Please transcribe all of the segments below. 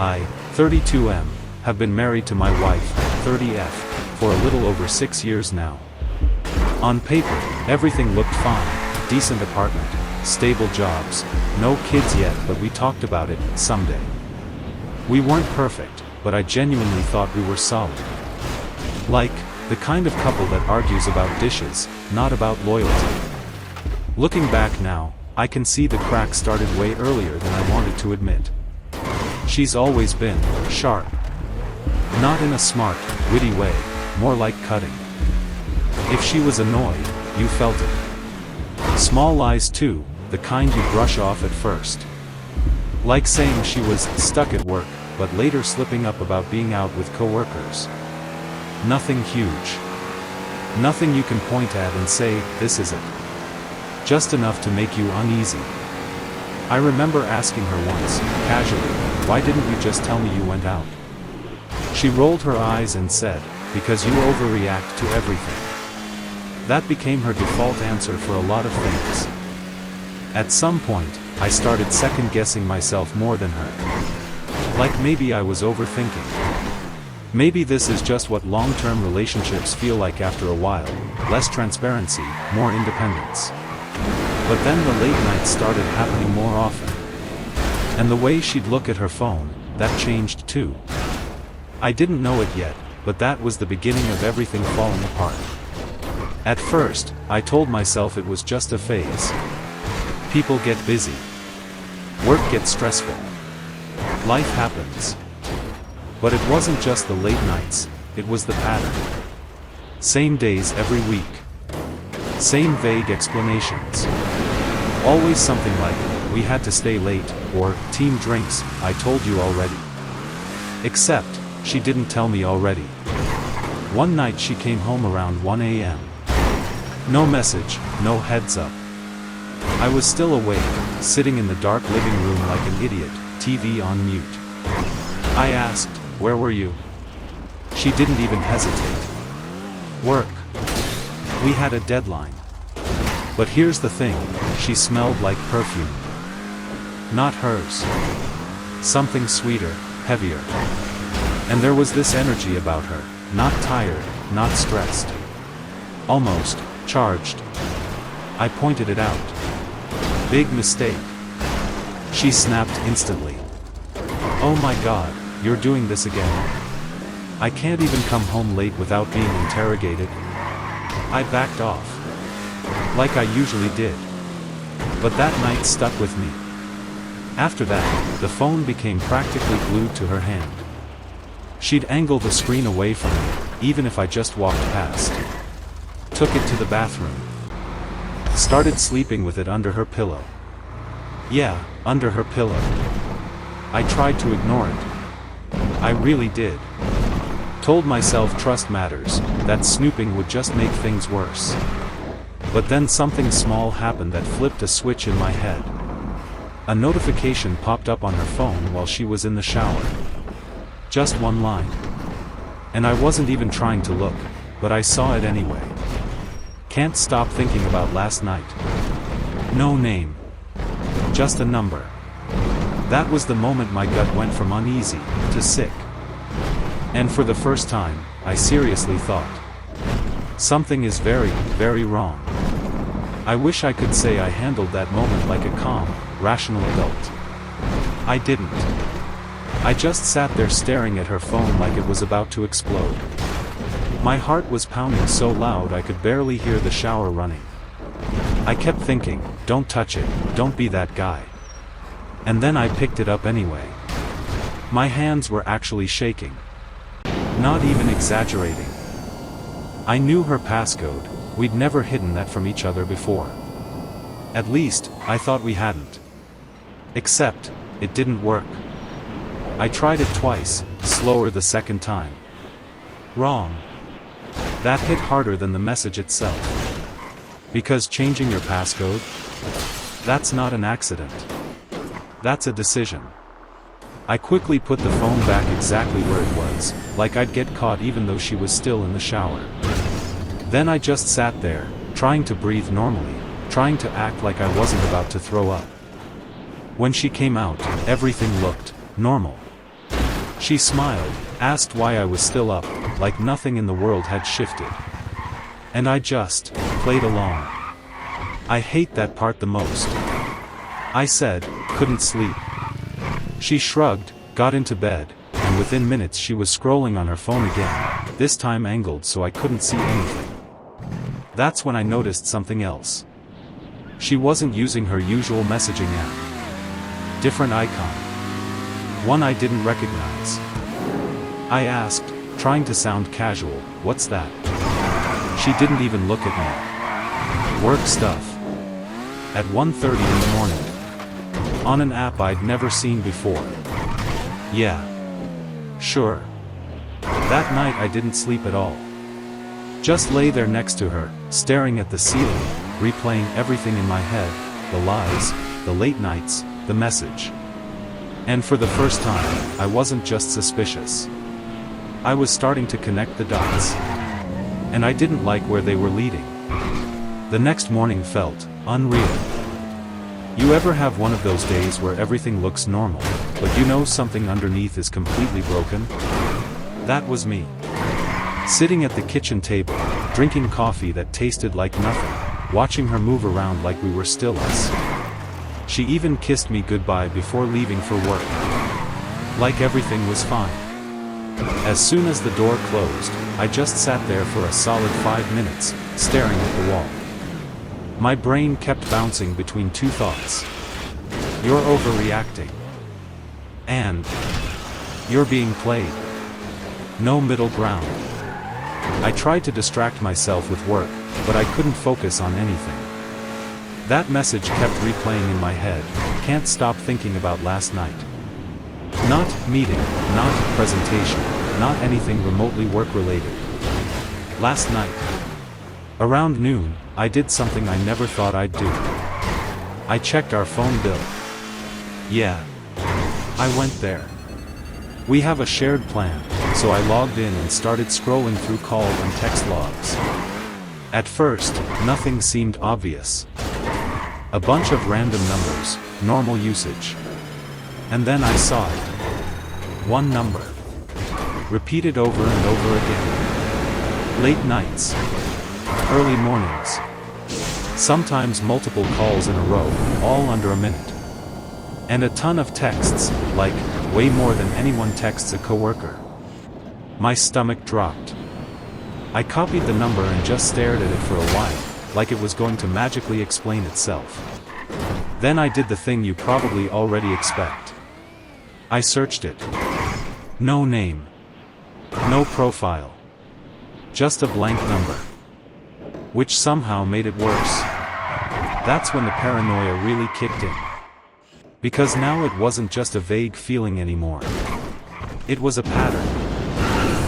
I, 32M, have been married to my wife, 30F, for a little over 6 years now. On paper, everything looked fine, decent apartment, stable jobs, no kids yet, but we talked about it, someday. We weren't perfect, but I genuinely thought we were solid. Like, the kind of couple that argues about dishes, not about loyalty. Looking back now, I can see the crack started way earlier than I wanted to admit. She's always been sharp. Not in a smart, witty way, more like cutting. If she was annoyed, you felt it. Small lies too, the kind you brush off at first. Like saying she was stuck at work, but later slipping up about being out with coworkers. Nothing huge. Nothing you can point at and say, this is it. Just enough to make you uneasy. I remember asking her once, casually, why didn't you just tell me you went out? She rolled her eyes and said, because you overreact to everything. That became her default answer for a lot of things. At some point, I started second-guessing myself more than her. Like maybe I was overthinking. Maybe this is just what long-term relationships feel like after a while, less transparency, more independence. But then the late nights started happening more often. And the way she'd look at her phone, that changed too. I didn't know it yet, but that was the beginning of everything falling apart. At first, I told myself it was just a phase. People get busy. Work gets stressful. Life happens. But it wasn't just the late nights, it was the pattern. Same days every week. Same vague explanations. Always something like, we had to stay late, or, team drinks, I told you already. Except, she didn't tell me already. One night she came home around 1 a.m. No message, no heads up. I was still awake, sitting in the dark living room like an idiot, TV on mute. I asked, where were you? She didn't even hesitate. Work. We had a deadline. But here's the thing, she smelled like perfume. Not hers. Something sweeter, heavier. And there was this energy about her, not tired, not stressed. Almost charged. I pointed it out. Big mistake. She snapped instantly. Oh my God, you're doing this again. I can't even come home late without being interrogated. I backed off. Like I usually did. But that night stuck with me. After that, the phone became practically glued to her hand. She'd angle the screen away from me, even if I just walked past. Took it to the bathroom. Started sleeping with it under her pillow. Yeah, under her pillow. I tried to ignore it. I really did. Told myself trust matters, that snooping would just make things worse. But then something small happened that flipped a switch in my head. A notification popped up on her phone while she was in the shower. Just one line. And I wasn't even trying to look, but I saw it anyway. Can't stop thinking about last night. No name. Just a number. That was the moment my gut went from uneasy to sick. And for the first time, I seriously thought, something is very, very wrong. I wish I could say I handled that moment like a calm, rational adult. I didn't. I just sat there staring at her phone like it was about to explode. My heart was pounding so loud I could barely hear the shower running. I kept thinking, don't touch it, don't be that guy. And then I picked it up anyway. My hands were actually shaking. Not even exaggerating. I knew her passcode, we'd never hidden that from each other before. At least, I thought we hadn't. Except, it didn't work. I tried it twice, slower the second time. Wrong. That hit harder than the message itself. Because changing your passcode? That's not an accident. That's a decision. I quickly put the phone back exactly where it was, like I'd get caught even though she was still in the shower. Then I just sat there, trying to breathe normally, trying to act like I wasn't about to throw up. When she came out, everything looked normal. She smiled, asked why I was still up, like nothing in the world had shifted. And I just played along. I hate that part the most. I said, couldn't sleep. She shrugged, got into bed, and within minutes she was scrolling on her phone again, this time angled so I couldn't see anything. That's when I noticed something else. She wasn't using her usual messaging app. Different icon. One I didn't recognize. I asked, trying to sound casual, "What's that?" She didn't even look at me. Work stuff. At 1:30 in the morning. On an app I'd never seen before. Yeah. Sure. That night I didn't sleep at all. Just lay there next to her, staring at the ceiling, replaying everything in my head, the lies, the late nights, the message. And for the first time, I wasn't just suspicious. I was starting to connect the dots. And I didn't like where they were leading. The next morning felt unreal. You ever have one of those days where everything looks normal, but you know something underneath is completely broken? That was me. Sitting at the kitchen table, drinking coffee that tasted like nothing, watching her move around like we were still us. She even kissed me goodbye before leaving for work. Like everything was fine. As soon as the door closed, I just sat there for a solid 5 minutes, staring at the wall. My brain kept bouncing between two thoughts. You're overreacting. And you're being played. No middle ground. I tried to distract myself with work, but I couldn't focus on anything. That message kept replaying in my head, can't stop thinking about last night. Not meeting, not presentation, not anything remotely work-related. Last night. Around noon, I did something I never thought I'd do. I checked our phone bill. Yeah. I went there. We have a shared plan, so I logged in and started scrolling through call and text logs. At first, nothing seemed obvious. A bunch of random numbers, normal usage. And then I saw it. One number. Repeated over and over again. Late nights. Early mornings. Sometimes multiple calls in a row, all under a minute. And a ton of texts, like, way more than anyone texts a coworker. My stomach dropped. I copied the number and just stared at it for a while, like it was going to magically explain itself. Then I did the thing you probably already expect. I searched it. No name. No profile. Just a blank number. Which somehow made it worse. That's when the paranoia really kicked in. Because now it wasn't just a vague feeling anymore. It was a pattern.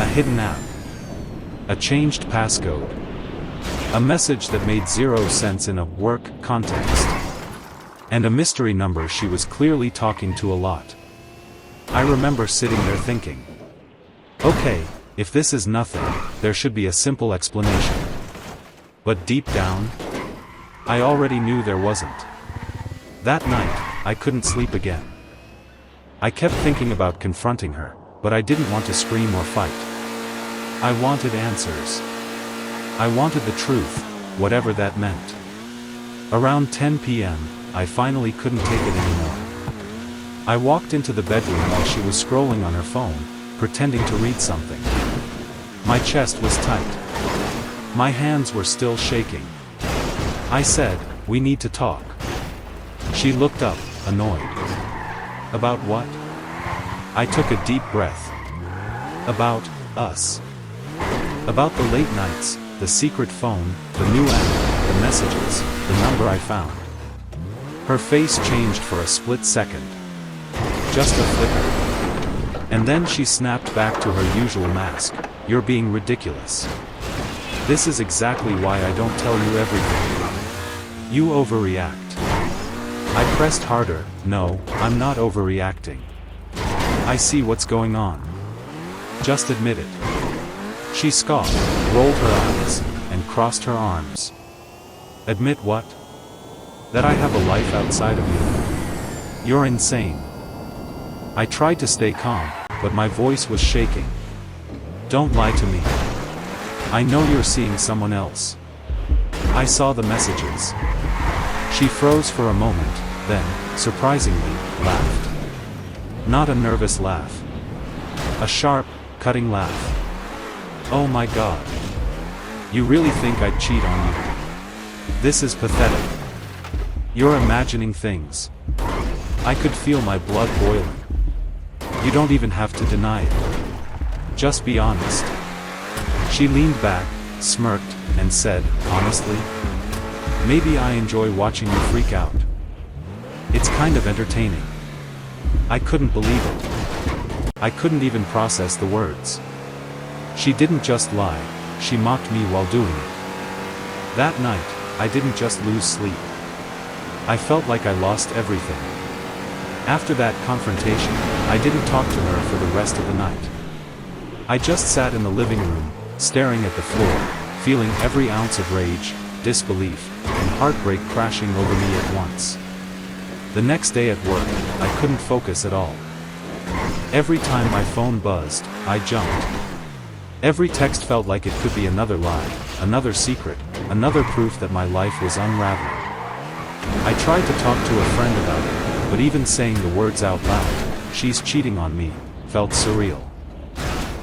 A hidden app. A changed passcode. A message that made zero sense in a work context. And a mystery number she was clearly talking to a lot. I remember sitting there thinking, okay, if this is nothing, there should be a simple explanation. But deep down, I already knew there wasn't. That night, I couldn't sleep again. I kept thinking about confronting her, but I didn't want to scream or fight. I wanted answers. I wanted the truth, whatever that meant. Around 10 p.m., I finally couldn't take it anymore. I walked into the bedroom while she was scrolling on her phone, pretending to read something. My chest was tight. My hands were still shaking. I said, "We need to talk." She looked up, annoyed. About what? I took a deep breath. About us. About the late nights, the secret phone, the new app, the messages, the number I found. Her face changed for a split second. Just a flicker. And then she snapped back to her usual mask. "You're being ridiculous. This is exactly why I don't tell you everything. You overreact." I pressed harder. "No, I'm not overreacting. I see what's going on. Just admit it." She scoffed, rolled her eyes, and crossed her arms. "Admit what? That I have a life outside of you? You're insane." I tried to stay calm, but my voice was shaking. "Don't lie to me. I know you're seeing someone else. I saw the messages." She froze for a moment, then, surprisingly, laughed. Not a nervous laugh. A sharp, cutting laugh. "Oh my God. You really think I'd cheat on you? This is pathetic. You're imagining things." I could feel my blood boiling. "You don't even have to deny it. Just be honest." She leaned back, smirked, and said, "Honestly? Maybe I enjoy watching you freak out. It's kind of entertaining." I couldn't believe it. I couldn't even process the words. She didn't just lie, she mocked me while doing it. That night, I didn't just lose sleep. I felt like I lost everything. After that confrontation, I didn't talk to her for the rest of the night. I just sat in the living room, staring at the floor, feeling every ounce of rage, disbelief, and heartbreak crashing over me at once. The next day at work, I couldn't focus at all. Every time my phone buzzed, I jumped. Every text felt like it could be another lie, another secret, another proof that my life was unraveling. I tried to talk to a friend about it, but even saying the words out loud, "She's cheating on me," felt surreal.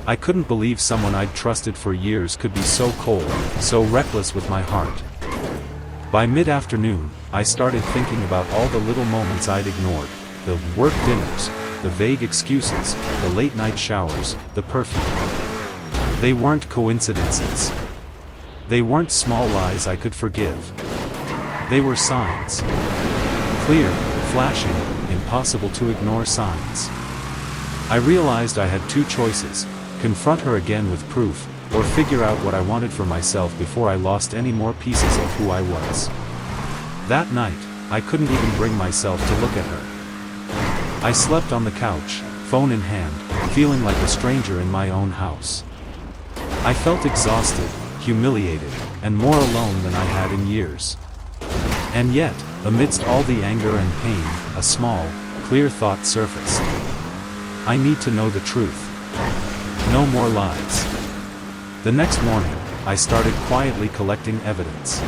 I couldn't believe someone I'd trusted for years could be so cold, so reckless with my heart. By mid-afternoon, I started thinking about all the little moments I'd ignored, the work dinners, the vague excuses, the late-night showers, the perfume. They weren't coincidences. They weren't small lies I could forgive. They were signs. Clear, flashing, impossible to ignore signs. I realized I had two choices: confront her again with proof, or figure out what I wanted for myself before I lost any more pieces of who I was. That night, I couldn't even bring myself to look at her. I slept on the couch, phone in hand, feeling like a stranger in my own house. I felt exhausted, humiliated, and more alone than I had in years. And yet, amidst all the anger and pain, a small, clear thought surfaced. I need to know the truth. No more lies. The next morning, I started quietly collecting evidence.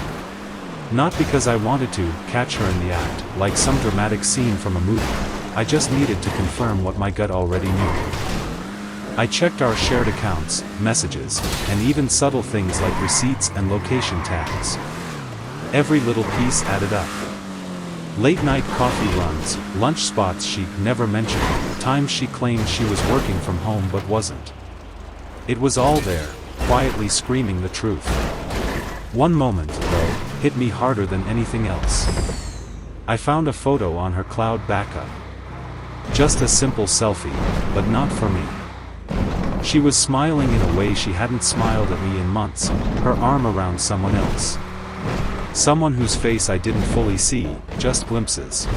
Not because I wanted to catch her in the act, like some dramatic scene from a movie. I just needed to confirm what my gut already knew. I checked our shared accounts, messages, and even subtle things like receipts and location tags. Every little piece added up. Late-night coffee runs, lunch spots she never mentioned, times she claimed she was working from home but wasn't. It was all there, quietly screaming the truth. One moment, though, hit me harder than anything else. I found a photo on her cloud backup. Just a simple selfie, but not for me. She was smiling in a way she hadn't smiled at me in months, her arm around someone else. Someone whose face I didn't fully see, just glimpses.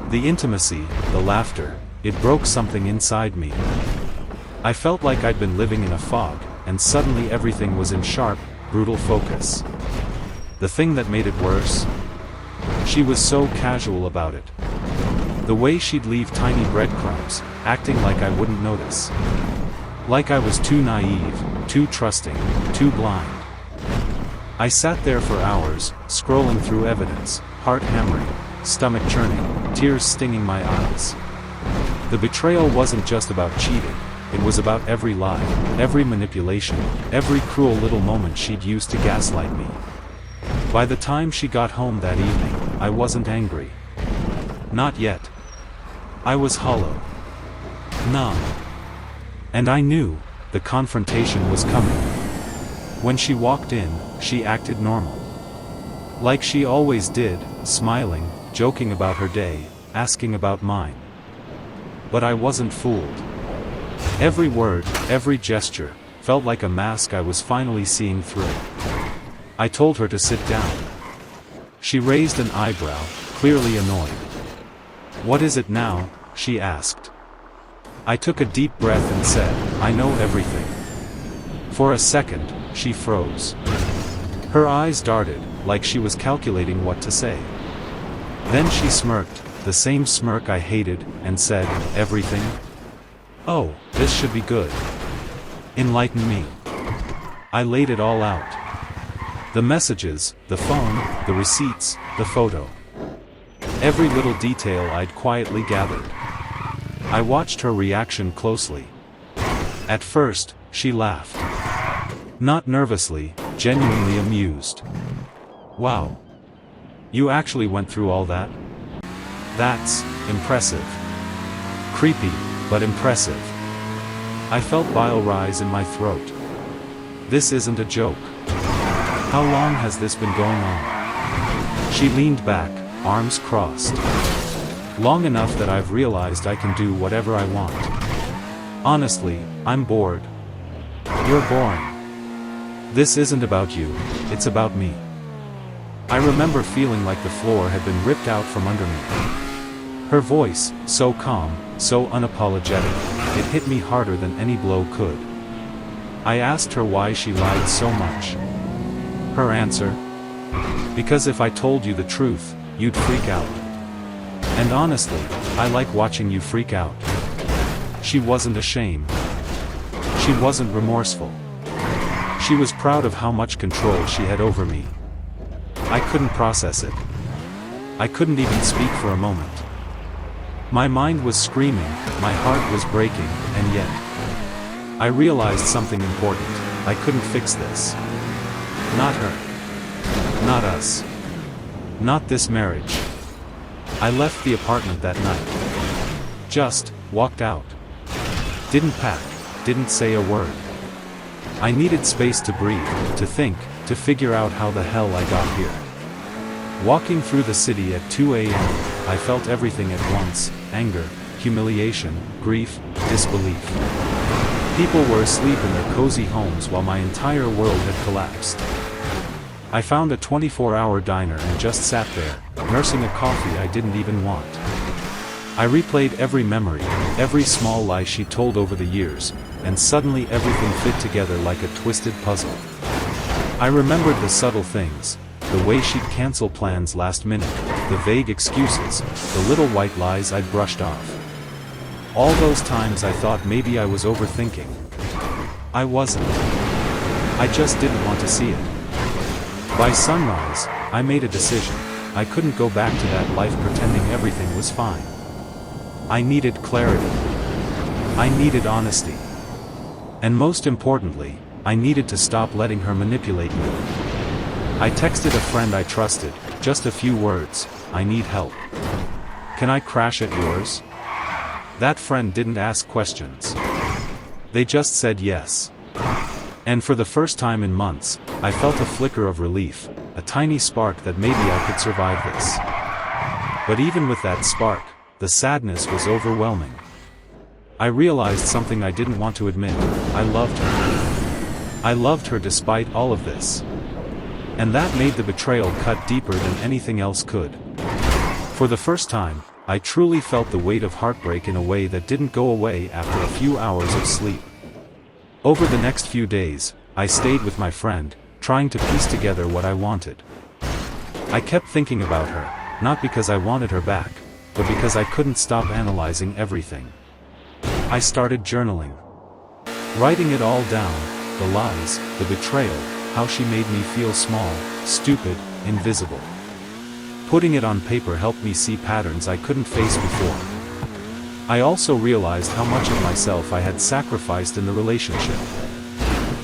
The intimacy, the laughter, it broke something inside me. I felt like I'd been living in a fog, and suddenly everything was in sharp, brutal focus. The thing that made it worse? She was so casual about it. The way she'd leave tiny breadcrumbs, acting like I wouldn't notice. Like I was too naive, too trusting, too blind. I sat there for hours, scrolling through evidence, heart hammering, stomach churning, tears stinging my eyes. The betrayal wasn't just about cheating. It was about every lie, every manipulation, every cruel little moment she'd used to gaslight me. By the time she got home that evening, I wasn't angry. Not yet. I was hollow. Numb. And I knew, the confrontation was coming. When she walked in, she acted normal. Like she always did, smiling, joking about her day, asking about mine. But I wasn't fooled. Every word, every gesture, felt like a mask I was finally seeing through. I told her to sit down. She raised an eyebrow, clearly annoyed. "What is it now?" she asked. I took a deep breath and said, "I know everything." For a second, she froze. Her eyes darted, like she was calculating what to say. Then she smirked, the same smirk I hated, and said, "Everything?" Oh, this should be good. Enlighten me. I laid it all out. The messages, the phone, the receipts, the photo. Every little detail I'd quietly gathered. I watched her reaction closely. At first, she laughed. Not nervously, genuinely amused. Wow. You actually went through all that? That's impressive. Creepy, but impressive. I felt bile rise in my throat. This isn't a joke. How long has this been going on? She leaned back, arms crossed. Long enough that I've realized I can do whatever I want. Honestly, I'm bored. You're boring. This isn't about you, it's about me. I remember feeling like the floor had been ripped out from under me. Her voice, so calm, so unapologetic, it hit me harder than any blow could. I asked her why she lied so much. Her answer? Because if I told you the truth, you'd freak out. And honestly, I like watching you freak out. She wasn't ashamed. She wasn't remorseful. She was proud of how much control she had over me. I couldn't process it. I couldn't even speak for a moment. My mind was screaming, my heart was breaking, and yet I realized something important. I couldn't fix this. Not her. Not us. Not this marriage. I left the apartment that night. Just walked out. Didn't pack, didn't say a word. I needed space to breathe, to think, to figure out how the hell I got here. Walking through the city at 2 a.m., I felt everything at once: anger, humiliation, grief, disbelief. People were asleep in their cozy homes while my entire world had collapsed. I found a 24-hour diner and just sat there, nursing a coffee I didn't even want. I replayed every memory, every small lie she told over the years, and suddenly everything fit together like a twisted puzzle. I remembered the subtle things, the way she'd cancel plans last minute, the vague excuses, the little white lies I'd brushed off. All those times I thought maybe I was overthinking. I wasn't. I just didn't want to see it. By sunrise, I made a decision. I couldn't go back to that life pretending everything was fine. I needed clarity. I needed honesty. And most importantly, I needed to stop letting her manipulate me. I texted a friend I trusted, just a few words: I need help. Can I crash at yours? That friend didn't ask questions. They just said yes. And for the first time in months, I felt a flicker of relief, a tiny spark that maybe I could survive this. But even with that spark, the sadness was overwhelming. I realized something I didn't want to admit: I loved her. I loved her despite all of this. And that made the betrayal cut deeper than anything else could. For the first time, I truly felt the weight of heartbreak in a way that didn't go away after a few hours of sleep. Over the next few days, I stayed with my friend, trying to piece together what I wanted. I kept thinking about her, not because I wanted her back, but because I couldn't stop analyzing everything. I started journaling. Writing it all down: the lies, the betrayal, how she made me feel small, stupid, invisible. Putting it on paper helped me see patterns I couldn't face before. I also realized how much of myself I had sacrificed in the relationship.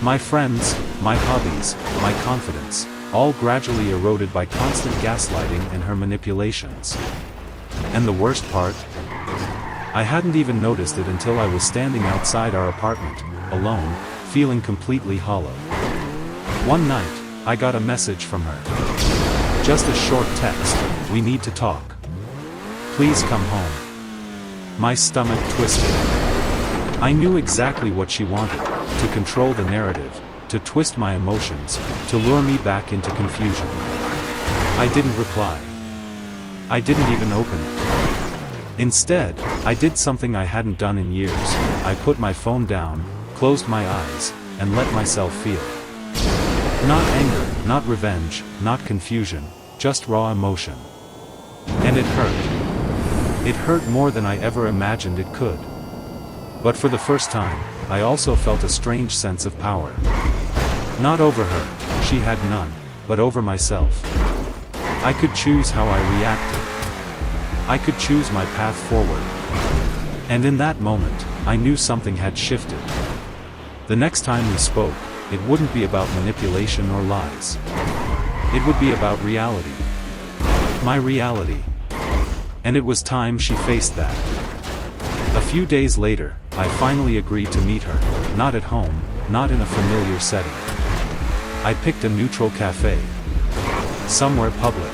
My friends, my hobbies, my confidence, all gradually eroded by constant gaslighting and her manipulations. And the worst part? I hadn't even noticed it until I was standing outside our apartment, alone, feeling completely hollow. One night, I got a message from her. Just a short text: "We need to talk. Please come home." My stomach twisted. I knew exactly what she wanted: to control the narrative, to twist my emotions, to lure me back into confusion. I didn't reply. I didn't even open it. Instead, I did something I hadn't done in years. I put my phone down, closed my eyes, and let myself feel. Not anger, not revenge, not confusion, just raw emotion. And it hurt. It hurt more than I ever imagined it could. But for the first time, I also felt a strange sense of power. Not over her, she had none, but over myself. I could choose how I reacted. I could choose my path forward. And in that moment, I knew something had shifted. The next time we spoke, it wouldn't be about manipulation or lies. It would be about reality. My reality. And it was time she faced that. A few days later, I finally agreed to meet her, not at home, not in a familiar setting. I picked a neutral cafe. Somewhere public.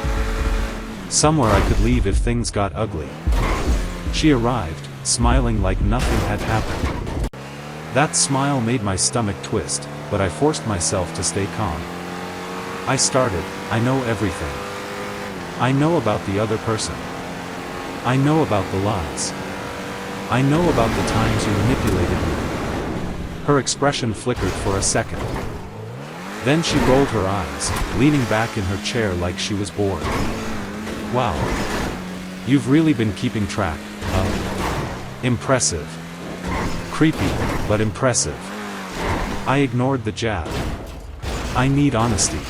Somewhere I could leave if things got ugly. She arrived, smiling like nothing had happened. That smile made my stomach twist, but I forced myself to stay calm. I started, I know everything. I know about the other person. I know about the lies. I know about the times you manipulated me. Her expression flickered for a second. Then she rolled her eyes, leaning back in her chair like she was bored. Wow. You've really been keeping track, huh? Impressive. Creepy, but impressive. I ignored the jab. I need honesty.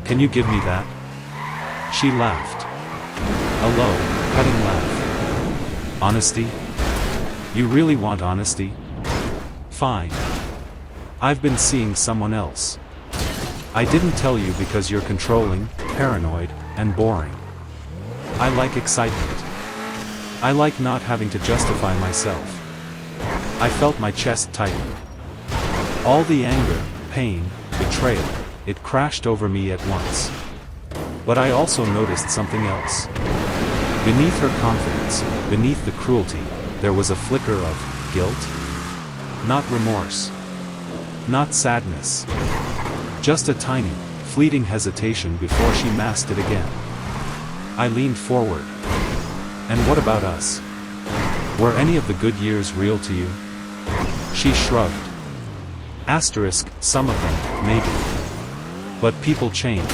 Can you give me that? She laughed. A low, cutting laugh. Honesty? You really want honesty? Fine. I've been seeing someone else. I didn't tell you because you're controlling, paranoid, and boring. I like excitement. I like not having to justify myself. I felt my chest tighten. All the anger, pain, betrayal, it crashed over me at once. But I also noticed something else. Beneath her confidence, beneath the cruelty, there was a flicker of guilt. Not remorse. Not sadness. Just a tiny, fleeting hesitation before she masked it again. I leaned forward. And what about us? Were any of the good years real to you? She shrugged. Asterisk, some of them, maybe. But people change.